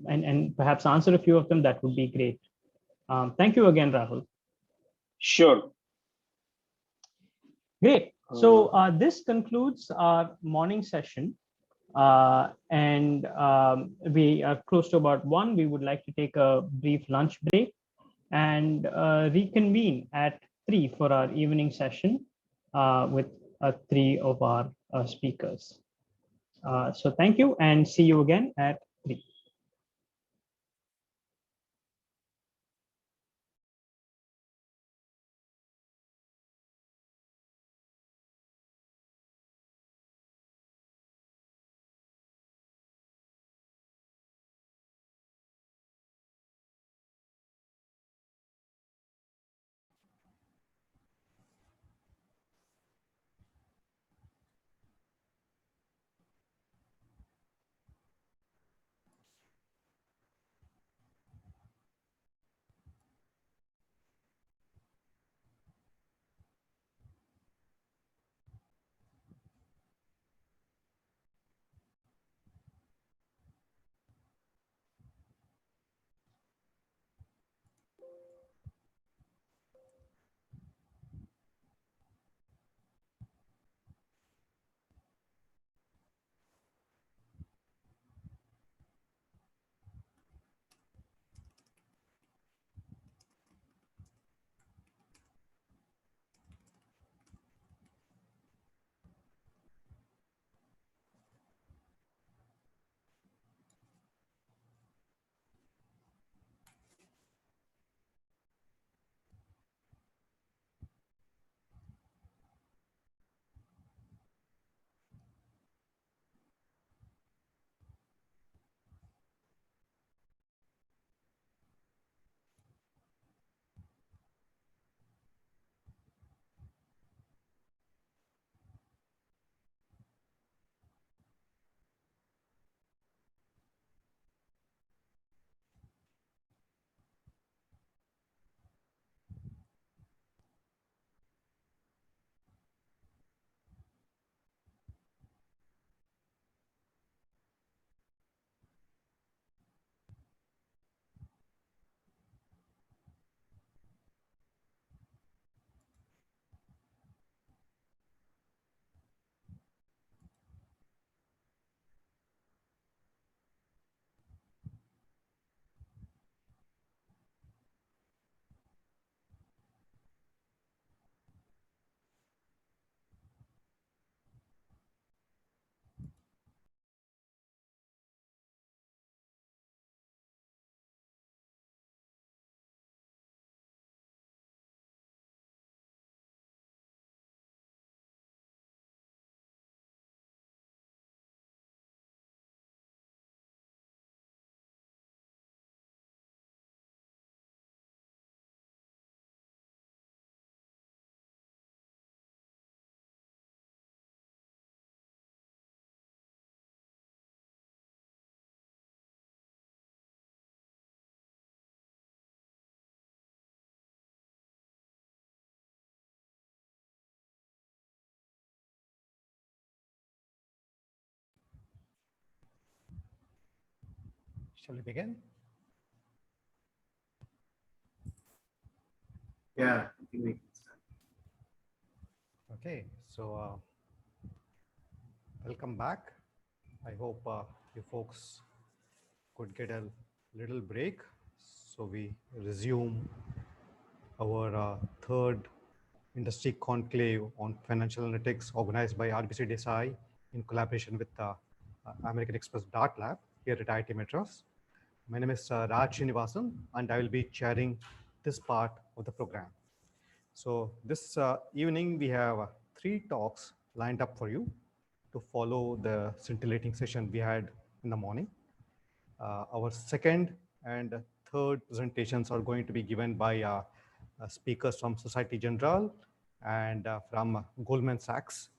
and perhaps answer a few of them, that would be great. Thank you again, Rahul. Sure. Great. So this concludes our morning session. We are close to about 1. We would like to take a brief lunch break and reconvene at 3 for our evening session with 3 of our speakers. So thank you and see you again at 3. Shall we begin? Yeah, I think we can start. Okay, so welcome back. I hope you folks could get a little break. So we resume our third industry conclave on financial analytics organized by RBCDSAI in collaboration with American Express Dart Lab here at IIT Madras. My name is Raj Srinivasan, and I will be chairing this part of the program. So this evening, we have 3 talks lined up for you to follow the scintillating session we had in the morning. Our second and third presentations are going to be given by speakers from Societe Generale and from Goldman Sachs.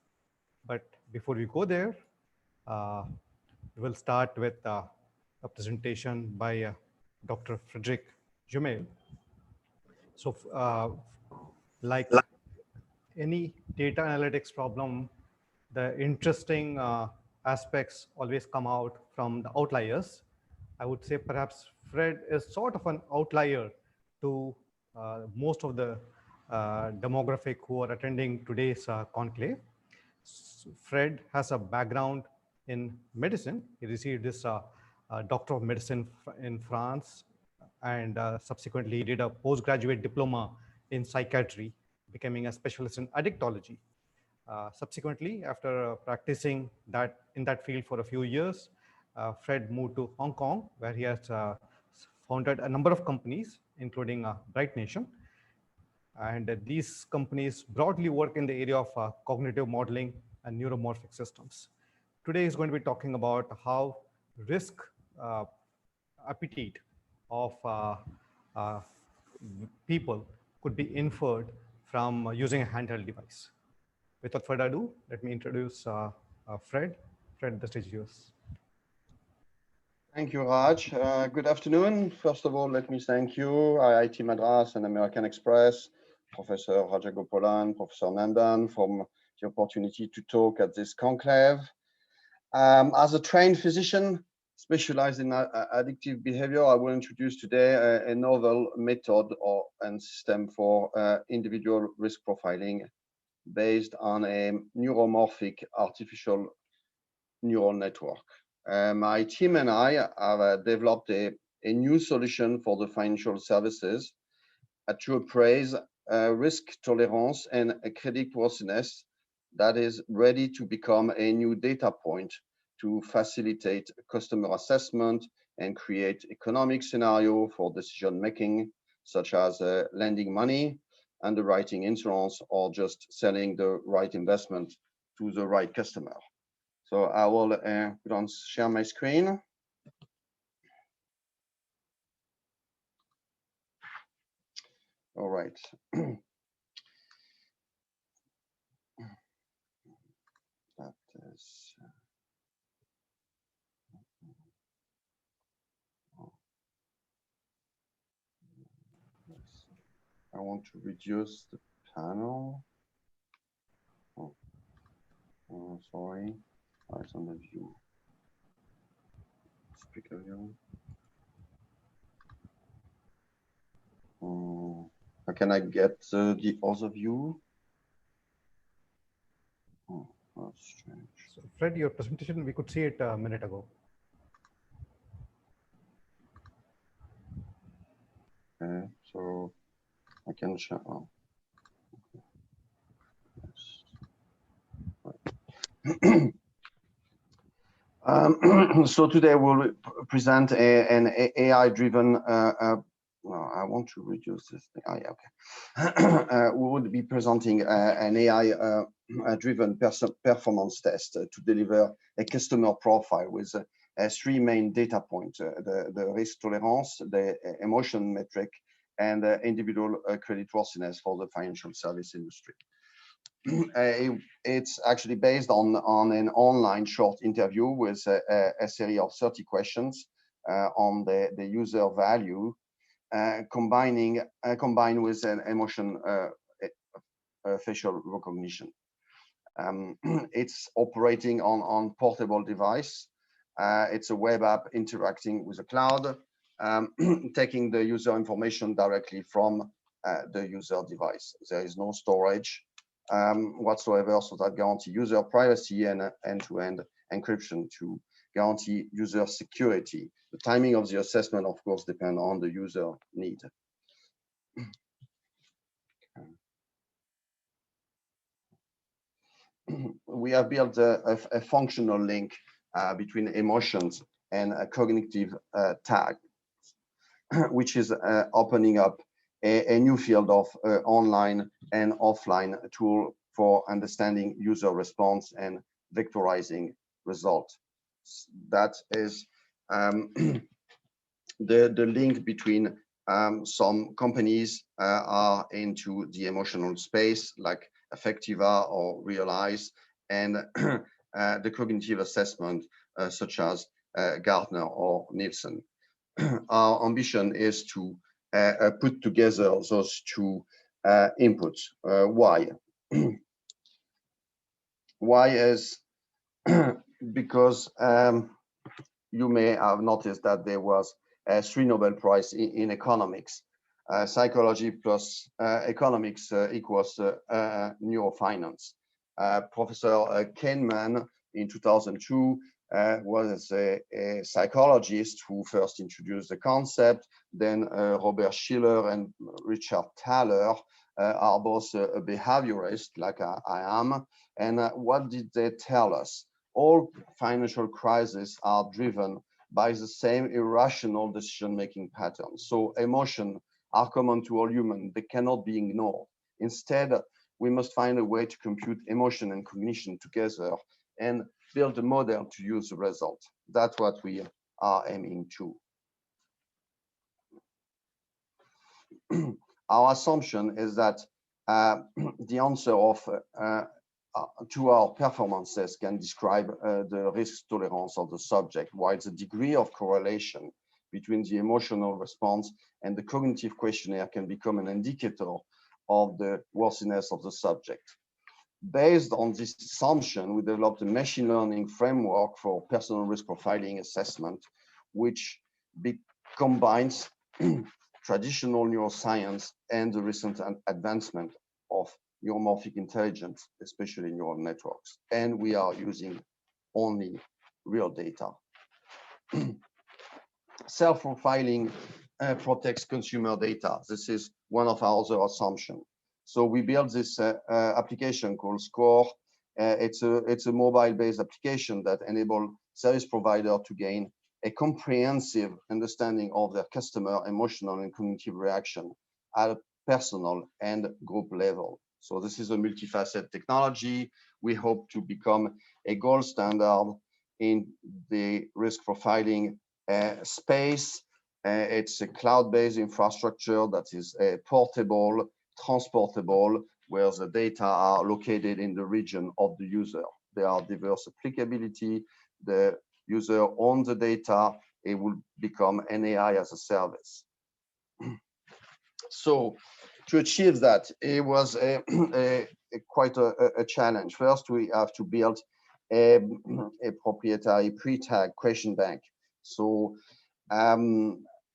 But before we go there, we will start with a presentation by Dr. Fredrick Jamail. So like any data analytics problem, the interesting aspects always come out from the outliers. I would say perhaps Fred is sort of an outlier to most of the demographic who are attending today's conclave. Fred has a background in medicine. He received his Doctor of Medicine in France, and subsequently did a postgraduate diploma in psychiatry, becoming a specialist in addictology. Subsequently, after practicing that in that field for a few years, Fred moved to Hong Kong, where he has founded a number of companies, including Bright Nation. And these companies broadly work in the area of cognitive modeling and neuromorphic systems. Today is going to be talking about how risk appetite of people could be inferred from using a handheld device. Without further ado, let me introduce Fred. Fred, the stage is yours. Thank you, Raj. Good afternoon. First of all, let me thank you, IIT Madras and American Express, Professor Rajagopalan, Professor Nandan, for the opportunity to talk at this conclave. As a trained physician specialized in addictive behavior, I will introduce today a novel method and system for individual risk profiling based on a neuromorphic artificial neural network. My team and I have developed a new solution for the financial services to appraise risk tolerance and creditworthiness that is ready to become a new data point to facilitate customer assessment and create economic scenario for decision making, such as lending money, underwriting insurance, or just selling the right investment to the right customer. So I will put on share my screen. All right. That is. I want to reduce the panel. Oh, sorry. It's on the view. Speaker view. Can I get the other view? Oh, that's strange. So Fred, your presentation, we could see it a minute ago. Okay, so I can share. Oh. Yes. So today we'll present an AI-driven. I want to reduce this thing. Oh, yeah, okay. We would be presenting an AI-driven performance test to deliver a customer profile with three main data points: the risk tolerance, the emotion metric, and individual creditworthiness for the financial service industry. It's actually based on an online short interview with a series of 30 questions on the user value, combined with an emotion facial recognition. It's operating on portable device. It's a web app interacting with the cloud, taking the user information directly from the user device. There is no storage whatsoever, so that guarantee user privacy and end-to-end encryption to guarantee user security. The timing of the assessment, of course, depends on the user need. We have built a functional link between emotions and a cognitive tag, which is opening up a new field of online and offline tool for understanding user response and vectorizing results. That is the link between some companies are into the emotional space, like Effectiva or Realize, and the cognitive assessment, such as Gartner or Nielsen. Our ambition is to put together those two inputs. Why? Why is because you may have noticed that there was 3 Nobel Prize in economics. Psychology plus economics equals neurofinance. Professor Kahneman in 2002 was a psychologist who first introduced the concept. Then Robert Schiller and Richard Thaler are both a behaviorist, like I am. And what did they tell us? All financial crises are driven by the same irrational decision-making patterns. So emotions are common to all humans. They cannot be ignored. Instead, we must find a way to compute emotion and cognition together and build a model to use the result. That's what we are aiming to. Our assumption is that the answer to our performances can describe the risk tolerance of the subject, while the degree of correlation between the emotional response and the cognitive questionnaire can become an indicator of the worthiness of the subject. Based on this assumption, we developed a machine learning framework for personal risk profiling assessment, which combines traditional neuroscience and the recent advancement of neuromorphic intelligence, especially neural networks. And we are using only real data. Self-profiling protects consumer data. This is one of our other assumptions. So we built this application called SCORE. It's a mobile-based application that enables service providers to gain a comprehensive understanding of their customer emotional and cognitive reaction at a personal and group level. So this is a multifaceted technology. We hope to become a gold standard in the risk profiling space. It's a cloud-based infrastructure that is portable, transportable, where the data are located in the region of the user. There are diverse applicability. The user owns the data. It will become an AI as a service. So to achieve that, it was quite a challenge. First, we have to build a proprietary pre-tag question bank. So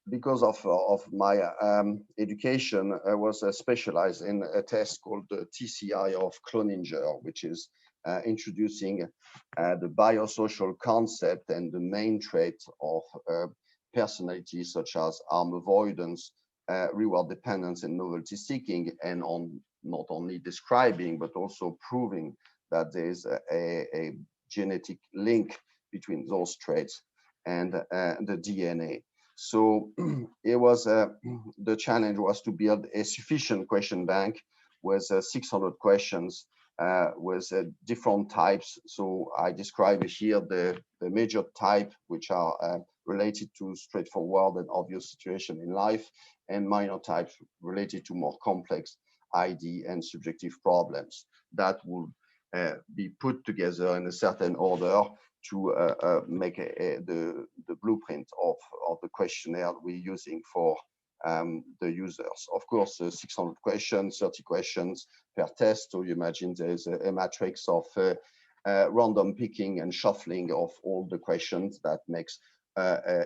because of my education, I was specialized in a test called the TCI of Cloninger, which is introducing the biosocial concept and the main traits of personality, such as harm avoidance, reward dependence, and novelty seeking, and on not only describing, but also proving that there is a genetic link between those traits and the DNA. So it was the challenge was to build a sufficient question bank with 600 questions with different types. So I describe here the major type, which are related to straightforward and obvious situation in life, and minor types related to more complex ID and subjective problems that will be put together in a certain order to make the blueprint of the questionnaire we're using for the users. Of course, 600 questions, 30 questions per test. So you imagine there's a matrix of random picking and shuffling of all the questions that makes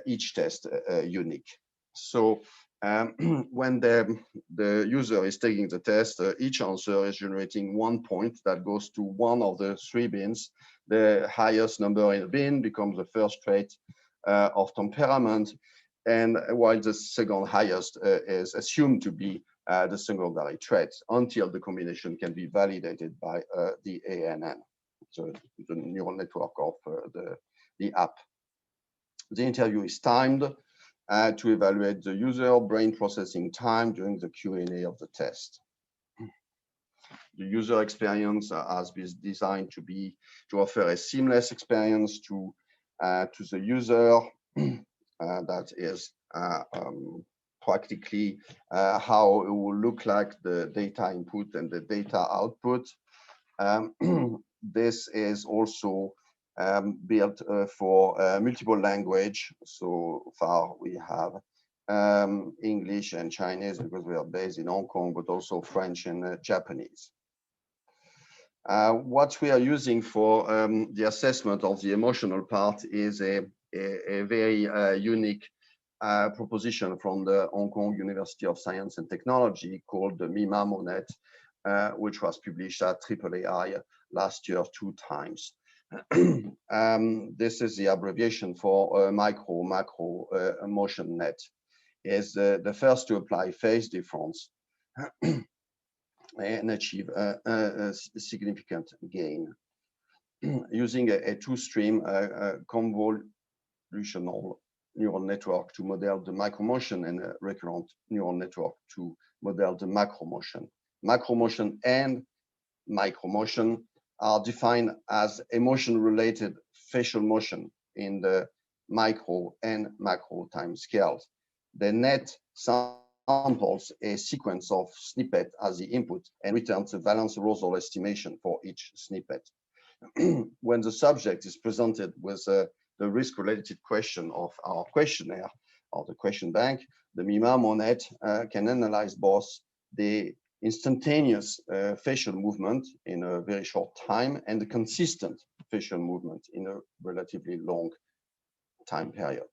each test unique. So when the user is taking the test, each answer is generating 1 point that goes to one of the 3 bins. The highest number in the bin becomes the first trait of temperament, and while the second highest is assumed to be the secondary trait until the combination can be validated by the ANN, so the neural network of the app. The interview is timed to evaluate the user brain processing time during the Q&A of the test. The user experience has been designed to offer a seamless experience to the user. That is practically how it will look like, the data input and the data output. This is also built for multiple language. So far we have English and Chinese because we are based in Hong Kong, but also French and Japanese. What we are using for the assessment of the emotional part is a a very unique proposition from the Hong Kong University of Science and Technology called the MIMA-MONET, which was published at AAAI last year 2 times. This is the abbreviation for macro motion net. Is the first to apply phase difference and achieve a significant gain using a 2-stream convolutional neural network to model the micromotion and a recurrent neural network to model the macromotion. Macromotion and micromotion are defined as emotion-related facial motion in the micro and macro time scales. The net samples a sequence of snippet as the input and returns a valence arousal estimation for each snippet. When the subject is presented with the risk-related question of our questionnaire or the question bank, the MIMA-MONET can analyze both the instantaneous facial movement in a very short time and the consistent facial movement in a relatively long time period.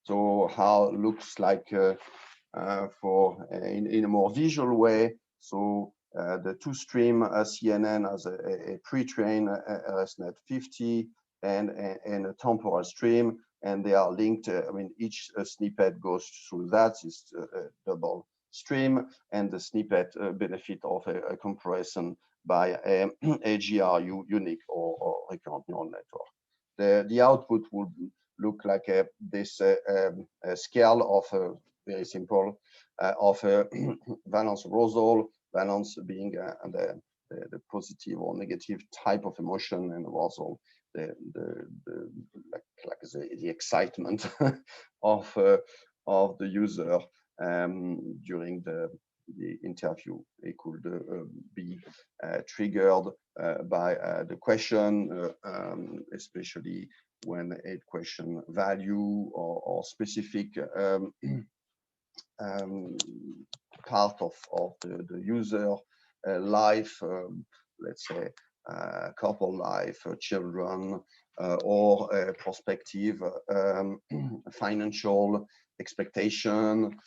So how it looks like in a more visual way. So the 2-stream CNN has a pre-trained RSNet 50 and a temporal stream, and they are linked. I mean, each snippet goes through that. It's a double stream, and the snippet benefit of a comparison by a GRU unique or recurrent neural network. The output would look like this scale of very simple of valence arousal, valence being the positive or negative type of emotion, and arousal the excitement of the user during the interview. It could be triggered by the question, especially when a question value or specific part of the user life, let's say couple life, children, or prospective financial expectation,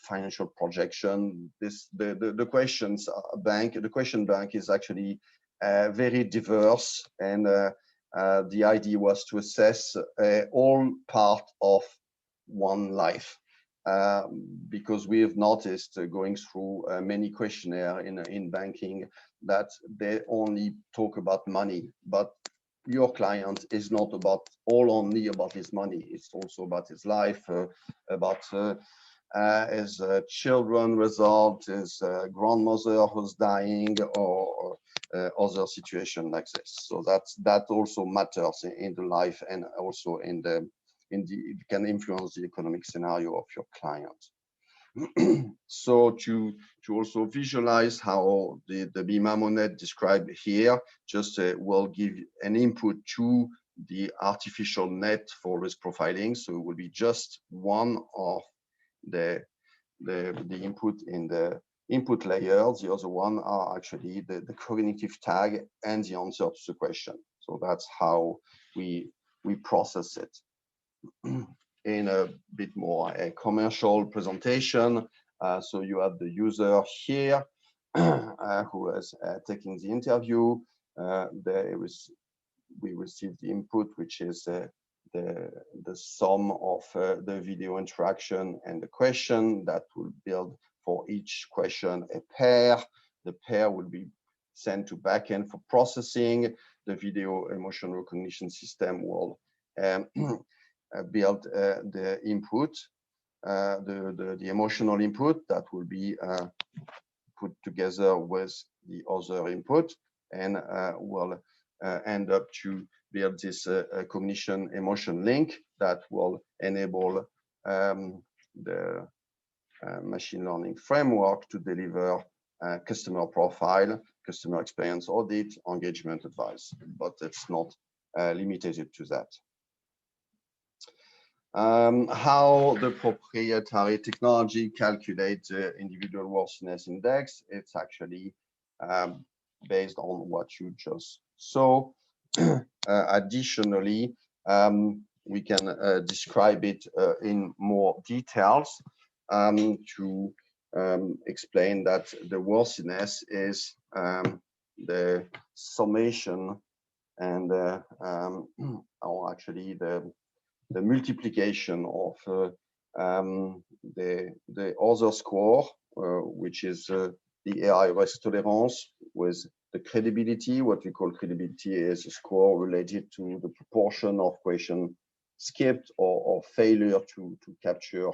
financial projection. The questions bank, the question bank is actually very diverse, and the idea was to assess all part of one life, because we have noticed going through many questionnaires in banking that they only talk about money, but your client is not only about his money. It's also about his life, about his children result, his grandmother who's dying, or other situation like this. So that also matters in the life, and also it can influence the economic scenario of your client. So to also visualize how the MIMA-MONET described here, just will give an input to the artificial net for risk profiling. So it will be just one of the input in the input layer. The other one are actually the cognitive tag and the answer to the question. So that's how we process it. In a bit more a commercial presentation. So you have the user here who is taking the interview. We received the input, which is the sum of the video interaction and the question that will build for each question a pair. The pair will be sent to backend for processing. The video emotion recognition system will build the input, the emotional input that will be put together with the other input, and will end up to build this cognition emotion link that will enable the machine learning framework to deliver customer profile, customer experience audit, engagement advice, but it's not limited to that. How the proprietary technology calculates the individual worthiness index, it's actually based on what you just saw. Additionally, we can describe it in more details to explain that the worthiness is the summation and or actually the multiplication of the other score, which is the AI risk tolerance, with the credibility. What we call credibility is a score related to the proportion of question skipped or failure to capture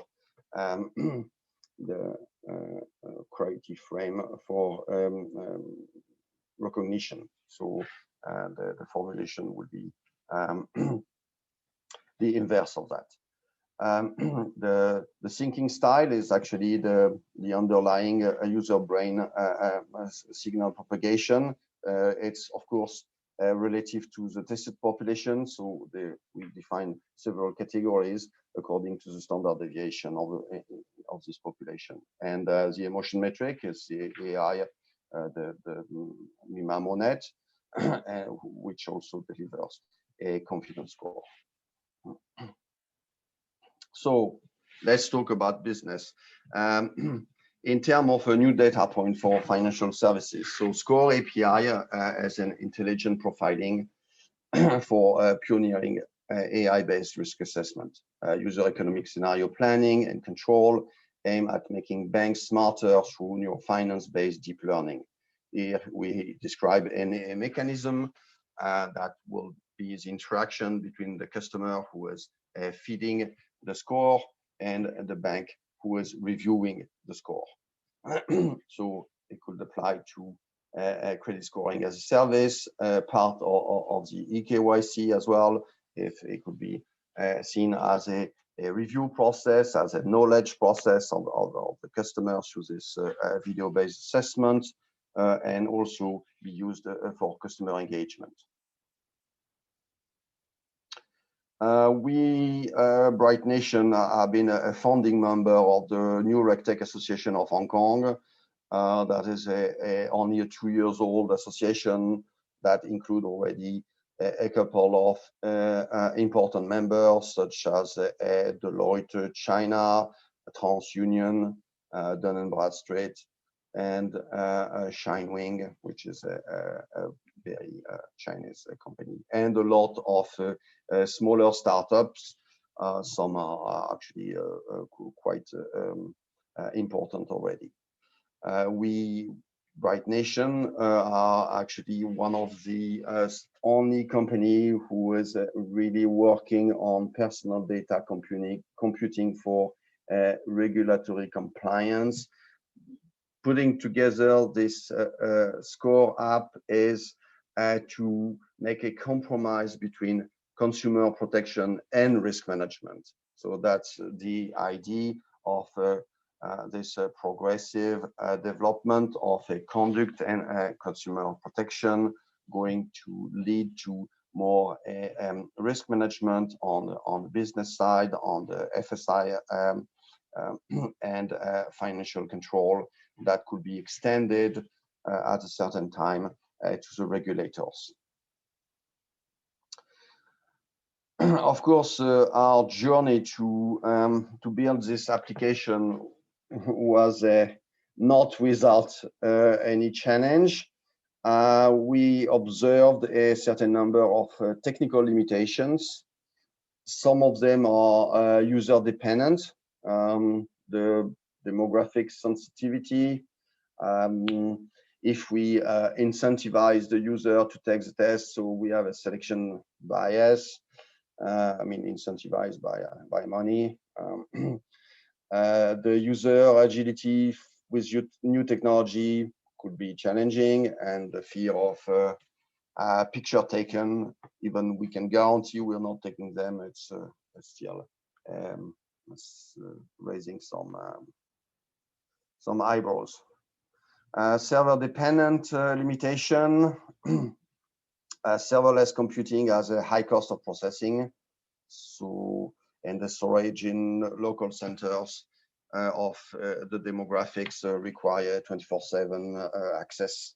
the creative frame for recognition. So the formulation would be the inverse of that. The thinking style is actually the underlying user brain signal propagation. It's of course relative to the tested population. So we define several categories according to the standard deviation of this population. And the emotion metric is the AI, the MIMA monet, which also delivers a confidence score. So let's talk about business. In terms of a new data point for financial services. So SCORE API as an intelligent profiling for pioneering AI-based risk assessment, user economic scenario planning and control, aim at making banks smarter through neurofinance-based deep learning. Here we describe a mechanism that will be the interaction between the customer who is feeding the score and the bank who is reviewing the score. So it could apply to credit scoring as a service, part of the eKYC as well, if it could be seen as a review process, as a knowledge process of the customer through this video-based assessment, and also be used for customer engagement. We, Bright Nation, have been a founding member of the New RegTech Association of Hong Kong. That is only a 2 years old association that include already a couple of important members, such as Deloitte China, TransUnion, Dun & Bradstreet, and Shinewing, which is a very Chinese company, and a lot of smaller startups. Some are actually quite important already. We, Bright Nation, are actually one of the only company who is really working on personal data computing for regulatory compliance. Putting together this SCORE app is to make a compromise between consumer protection and risk management. So that's the idea of this progressive development of a conduct and consumer protection, going to lead to more risk management on the business side, on the FSI and financial control that could be extended at a certain time to the regulators. Of course, our journey to build this application was not without any challenge. We observed a certain number of technical limitations. Some of them are user dependent. The demographic sensitivity. If we incentivize the user to take the test, so we have a selection bias. I mean, incentivized by money. The user agility with new technology could be challenging, and the fear of picture taken, even we can guarantee we're not taking them, it's still raising some eyebrows. Server dependent limitation. Serverless computing has a high cost of processing, so and the storage in local centers of the demographics require 24/7 access.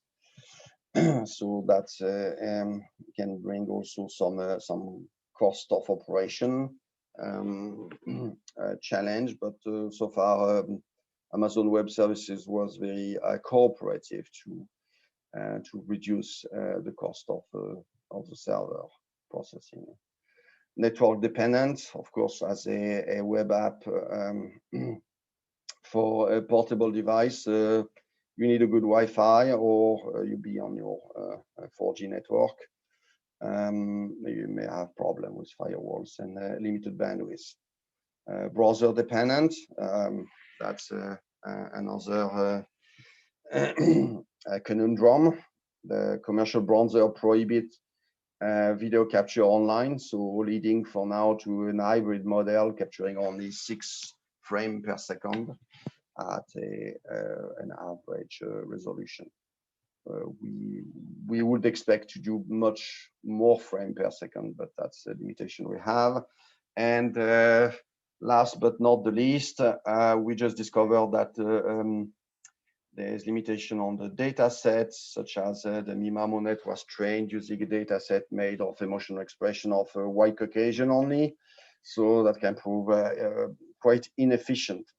So that can bring also some cost of operation challenge, but so far Amazon Web Services was very cooperative to reduce the cost of the server processing. Network dependent, of course, as a web app for a portable device, you need a good Wi-Fi, or you be on your 4G network. You may have problem with firewalls and limited bandwidth. Browser dependent, that's another conundrum. The commercial browser prohibit video capture online, so leading for now to an hybrid model capturing only 6 frames per second at an average resolution. We would expect to do much more frame per second, but that's the limitation we have. And last but not the least, we just discovered that there's limitation on the data sets, such as the MIMA monet was trained using a data set made of emotional expression of white Caucasian only. So that can prove quite inefficient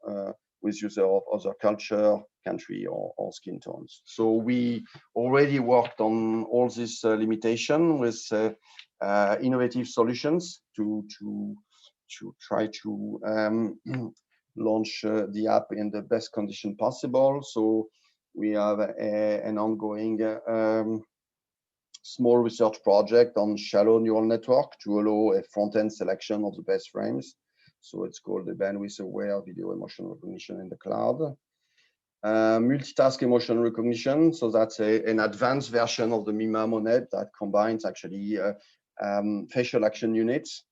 with user of other culture, country, or skin tones. So we already worked on all this limitation with innovative solutions to try to launch the app in the best condition possible. So we have an ongoing small research project on shallow neural network to allow a front-end selection of the best frames. So it's called the bandwidth-aware video emotion recognition in the cloud. Multitask emotion recognition. So that's an advanced version of the MIMA monet that combines actually facial action units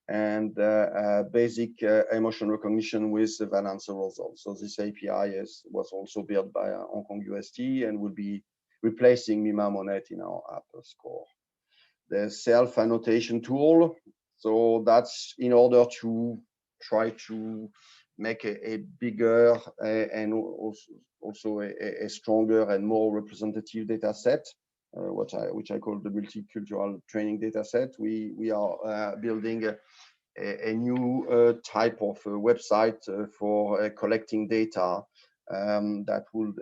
and basic emotion recognition with the Valence results. So this API was also built by Hong Kong UST and will be replacing MIMA monet in our app score. The self-annotation tool. So that's in order to try to make a bigger and also a stronger and more representative data set, which I call the multicultural training data set. We are building a new type of website for collecting data that would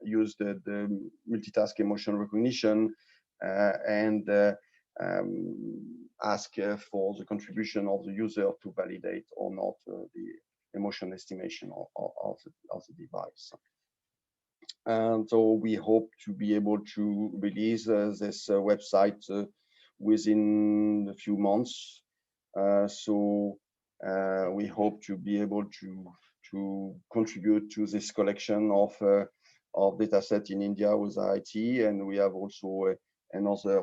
use the multitask emotion recognition and ask for the contribution of the user to validate or not the emotion estimation of the device. And so we hope to be able to release this website within a few months. So we hope to be able to contribute to this collection of data set in India with IT, and we have also another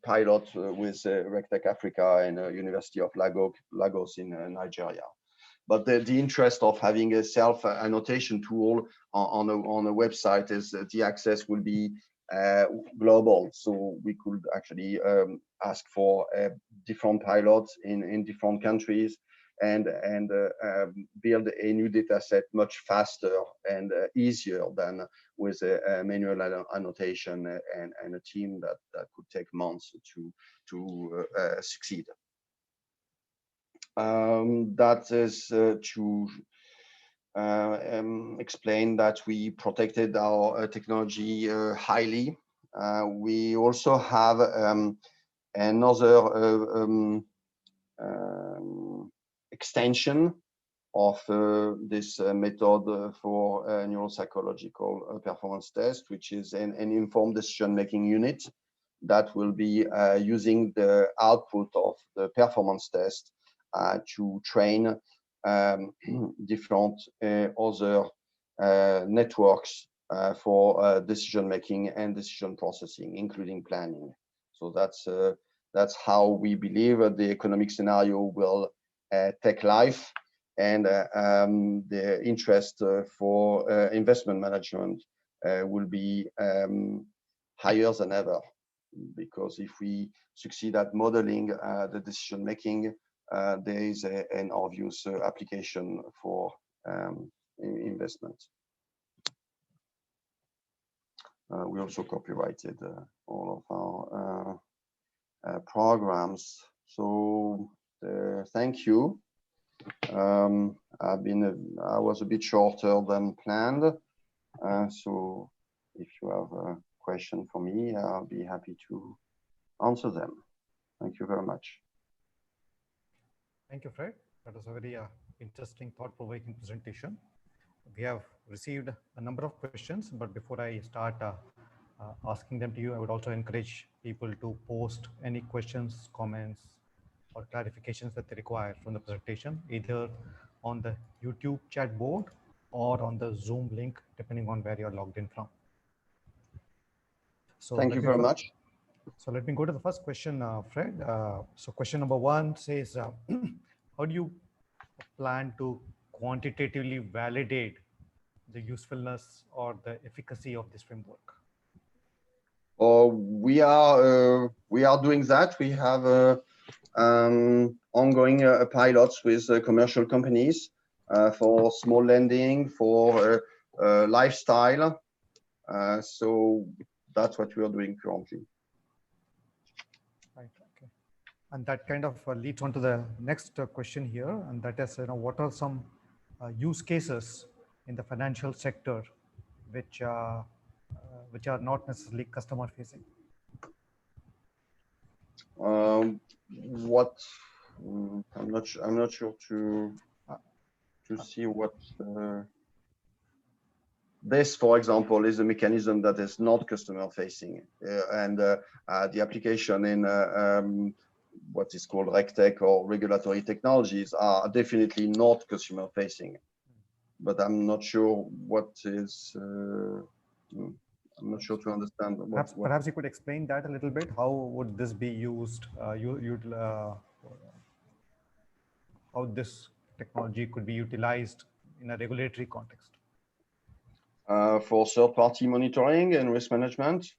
pilot with RecTech Africa and University of Lagos in Nigeria. But the interest of having a self-annotation tool on a website is that the access will be global. So we could actually ask for different pilots in different countries and build a new data set much faster and easier than with a manual annotation and a team that could take months to succeed. That is to explain that we protected our technology highly. We also have another extension of this method for neuropsychological performance test, which is an informed decision-making unit that will be using the output of the performance test to train different other networks for decision-making and decision processing, including planning. So that's how we believe the economic scenario will take life, and the interest for investment management will be higher than ever, because if we succeed at modeling the decision making, there is an obvious application for investment. we also copyrighted all of our programs. So thank you. I was a bit shorter than planned. So if you have a question for me, I'll be happy to answer them. Thank you very much. Thank you, Fred. That was a very interesting, thought-provoking presentation. We have received a number of questions, but before I start asking them to you, I would also encourage people to post any questions, comments, or clarifications that they require from the presentation, either on the YouTube chat board or on the Zoom link, depending on where you're logged in from. So thank you very much. So let me go to the first question, Fred. So question number one says, how do you plan to quantitatively validate the usefulness or the efficacy of this framework? We are doing that. We have ongoing pilots with commercial companies for small lending, for lifestyle. So that's what we are doing currently. Right. Okay. And that kind of leads on to the next question here, and that is, what are some use cases in the financial sector which are not necessarily customer facing? What I'm not sure to see what this, for example, is a mechanism that is not customer facing, and the application in what is called RegTech or regulatory technologies are definitely not consumer facing. But I'm not sure what is. I'm not sure to understand. Perhaps you could explain that a little bit. How would this be used? How this technology could be utilized in a regulatory context? For third-party monitoring and risk management,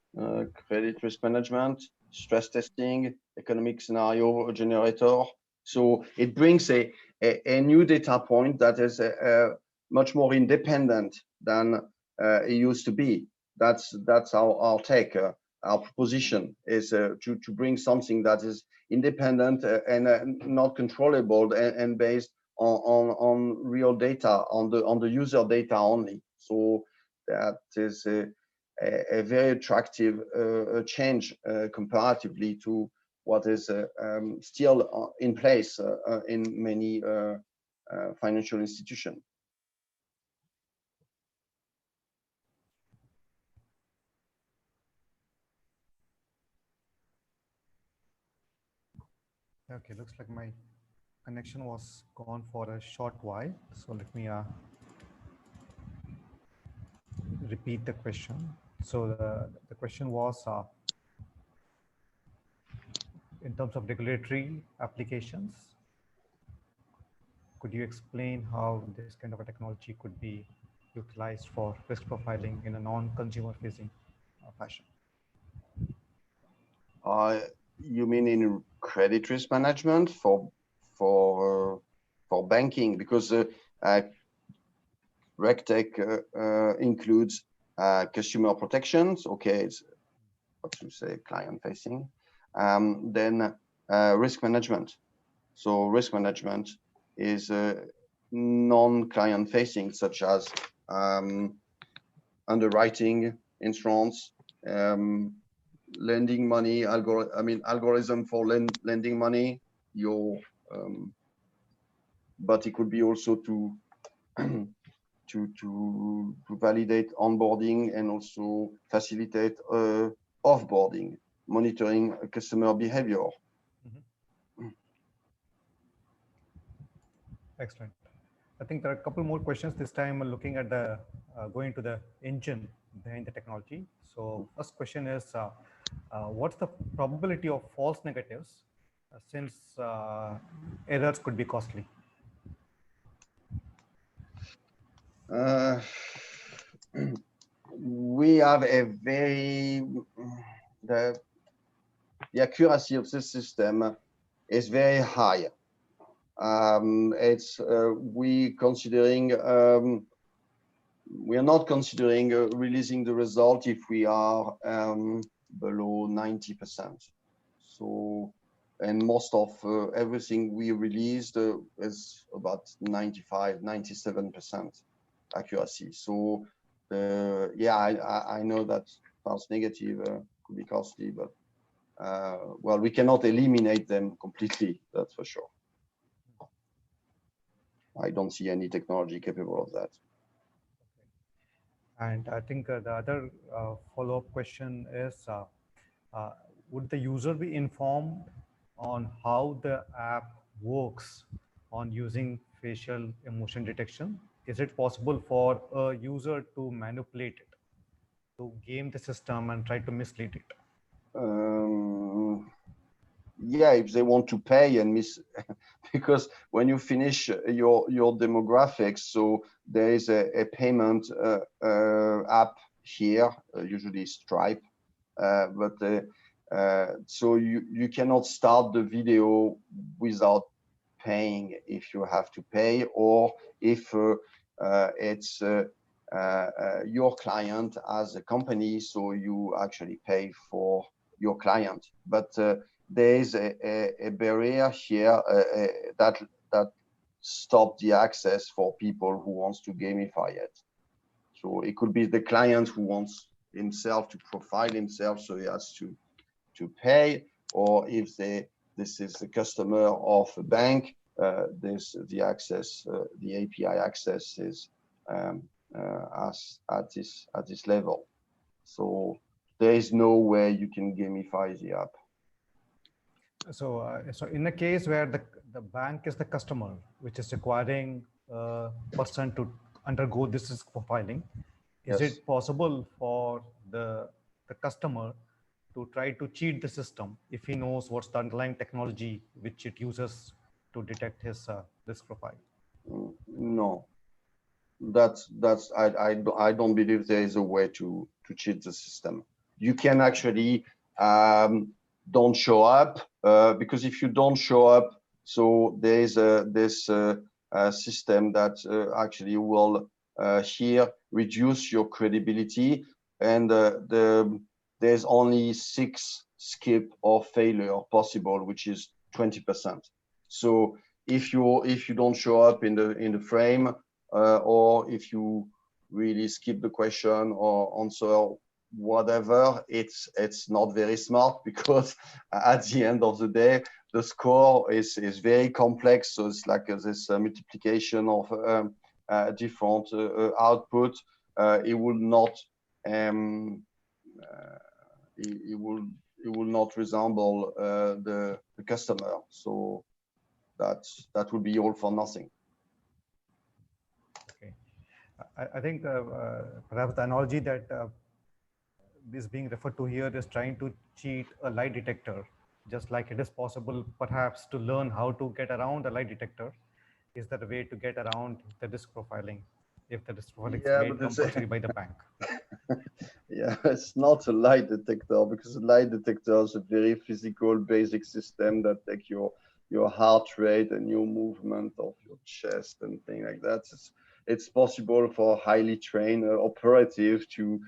credit risk management, stress testing, economic scenario generator. So it brings a new data point that is much more independent than it used to be. That's our take. Our proposition is to bring something that is independent and not controllable and based on real data, on the user data only. So that is a very attractive change comparatively to what is still in place in many financial institutions. Okay, looks like my connection was gone for a short while. So let me repeat the question. So the question was, in terms of regulatory applications, could you explain how this kind of a technology could be utilized for risk profiling in a non-consumer facing fashion? You mean in credit risk management for banking? Because RegTech includes consumer protections. Okay, it's what to say, client facing. Then risk management. So risk management is non-client facing, such as underwriting, insurance, lending money, algorithm for lending money. But it could be also to validate onboarding and also facilitate offboarding, monitoring customer behavior. Mm-hmm. Excellent. I think there are a couple more questions this time looking at the going to the engine behind the technology. So first question is, what's the probability of false negatives since errors could be costly? We have the accuracy of this system is very high. We considering we are not considering releasing the result if we are below 90%. So, and most of everything we released is about 95, 97% accuracy. So, yeah, I know that false negative could be costly, but well, we cannot eliminate them completely, that's for sure. I don't see any technology capable of that. And I think the other follow-up question is, would the user be informed on how the app works on using facial emotion detection? Is it possible for a user to manipulate it, to game the system and try to mislead it? Yeah, if they want to pay and because when you finish your demographics, so there is a payment app here, usually Stripe, but so you cannot start the video without paying if you have to pay, or if it's your client as a company, so you actually pay for your client. But there is a barrier here that stop the access for people who wants to gamify it. So it could be the client who wants himself to profile himself, so he has to pay, or if this is the customer of a bank, the access, the API access is at this level. So there is no way you can gamify the app. So, so in a case where the bank is the customer, which is requiring a person to undergo this risk profiling, is Yes. it possible for the customer to try to cheat the system if he knows what's the underlying technology which it uses to detect his risk profile? No, I don't believe there is a way to cheat the system. You can actually don't show up because if you don't show up, so there is this system that actually will here reduce your credibility, and there's only 6 skip or failure possible, which is 20%. So if you don't show up in the frame, or if you really skip the question or answer whatever, it's not very smart, because at the end of the day, the score is very complex. So it's like this multiplication of different output. It will not it will not resemble the customer. So that would be all for nothing. Okay, I think perhaps the analogy that is being referred to here is trying to cheat a lie detector, just like it is possible perhaps to learn how to get around a lie detector. Is there a way to get around the risk profiling if the risk profiling is made compulsory by the bank? Yeah, it's not a lie detector, because a lie detector is a very physical, basic system that takes your heart rate and your movement of your chest and things like that. It's possible for highly trained operative to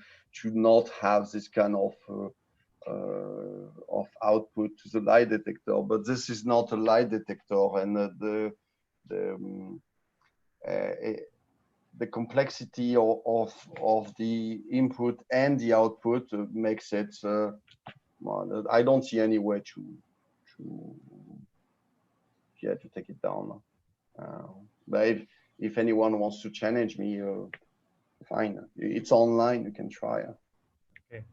not have this kind of output to the lie detector, but this is not a lie detector, and the complexity of the input and the output makes it. Well, I don't see any way to take it down. But if anyone wants to challenge me, fine. It's online. You can try. Okay,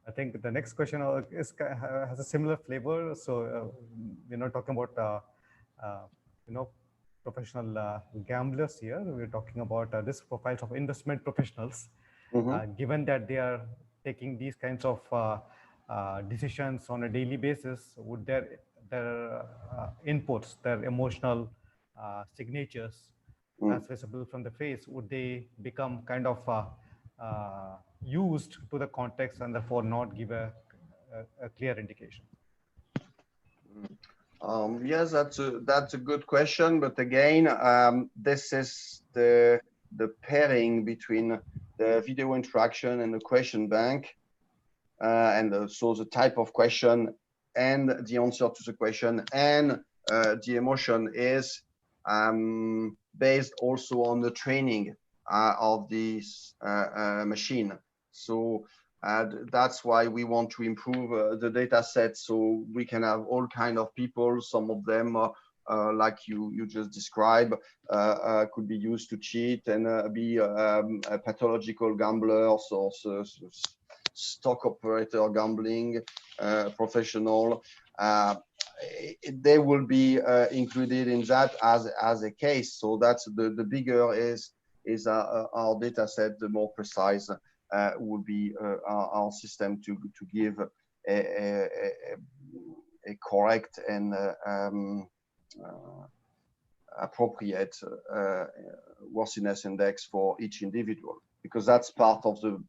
I think the next question has a similar flavor. So we're not talking about professional gamblers here. We're talking about risk profiles of investment professionals. Given that they are taking these kinds of decisions on a daily basis, would their inputs, their emotional signatures, as visible from the face, would they become kind of used to the context and therefore not give a clear indication? Yes, that's a good question, but again, this is the the pairing between the video interaction and the question bank, so the type of question and the answer to the question and the emotion is based also on the training of this machine. So that's why we want to improve the data set, so we can have all kind of people. Some of them like you just described could be used to cheat and be pathological gamblers or stock operator gambling professional. They will be included in that as a case. So that's the bigger is our data set, the more precise would be our system to give a correct and appropriate worthiness index for each individual, because that's part of the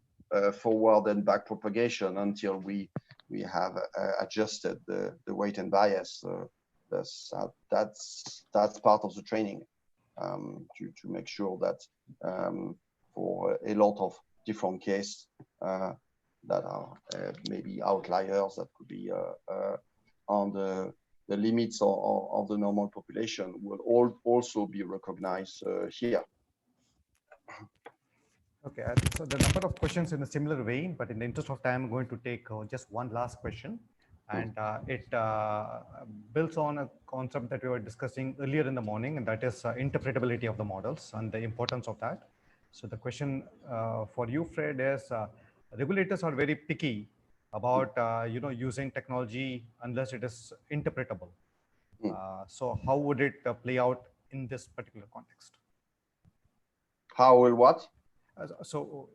forward and back propagation until we have adjusted the weight and bias. That's part of the training to make sure that for a lot of different cases that are maybe outliers that could be on the limits of the normal population will also be recognized here. Okay, so the number of questions in a similar vein, but in the interest of time, I'm going to take just one last question. And it builds on a concept that we were discussing earlier in the morning, and that is interpretability of the models and the importance of that. So the question for you, Fred, is regulators are very picky about using technology unless it is interpretable. So how would it play out in this particular context? How will what? So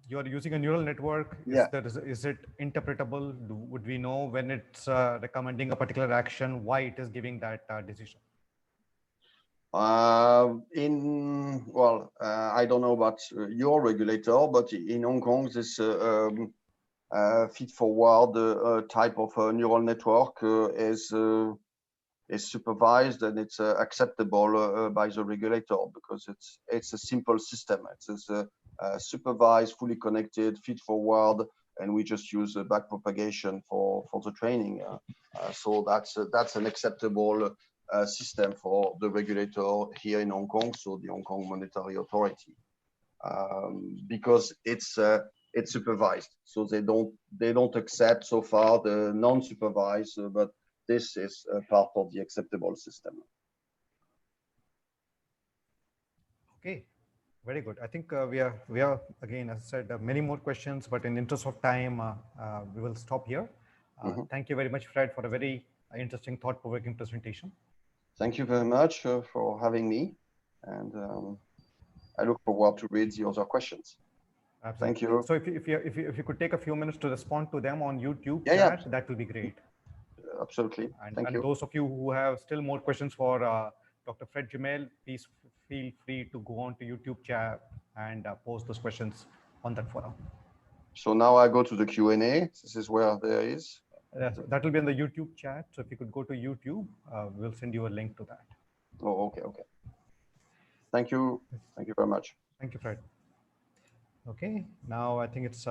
you're using a neural network. Yeah. Is it interpretable? Would we know when it's recommending a particular action, why it is giving that decision? I don't know about your regulator, but in Hong Kong, this feed-forward type of neural network is supervised and it's acceptable by the regulator, because it's a simple system. It's a supervised, fully connected, feed-forward, and we just use back propagation for the training. So that's an acceptable system for the regulator here in Hong Kong, so the Hong Kong Monetary Authority, because it's supervised. So they don't accept so far the non-supervised, but this is part of the acceptable system. Okay, very good. I think we are again, as I said, many more questions, but in the interest of time, we will stop here. Thank you very much, Fred, for a very interesting, thought-provoking presentation. Thank you very much for having me, and I look forward to read the other questions. Absolutely. Thank you. So if you could take a few minutes to respond to them on YouTube chat, that will be great. Absolutely. And those of you who have still more questions for Dr. Fred Jamail, please feel free to go on to YouTube chat and post those questions on that forum. So now I go to the Q&A. This is where there is. That will be in the YouTube chat. So if you could go to YouTube, we'll send you a link to that. Oh, okay. Thank you. Thank you very much. Thank you, Fred. Okay, now I think it's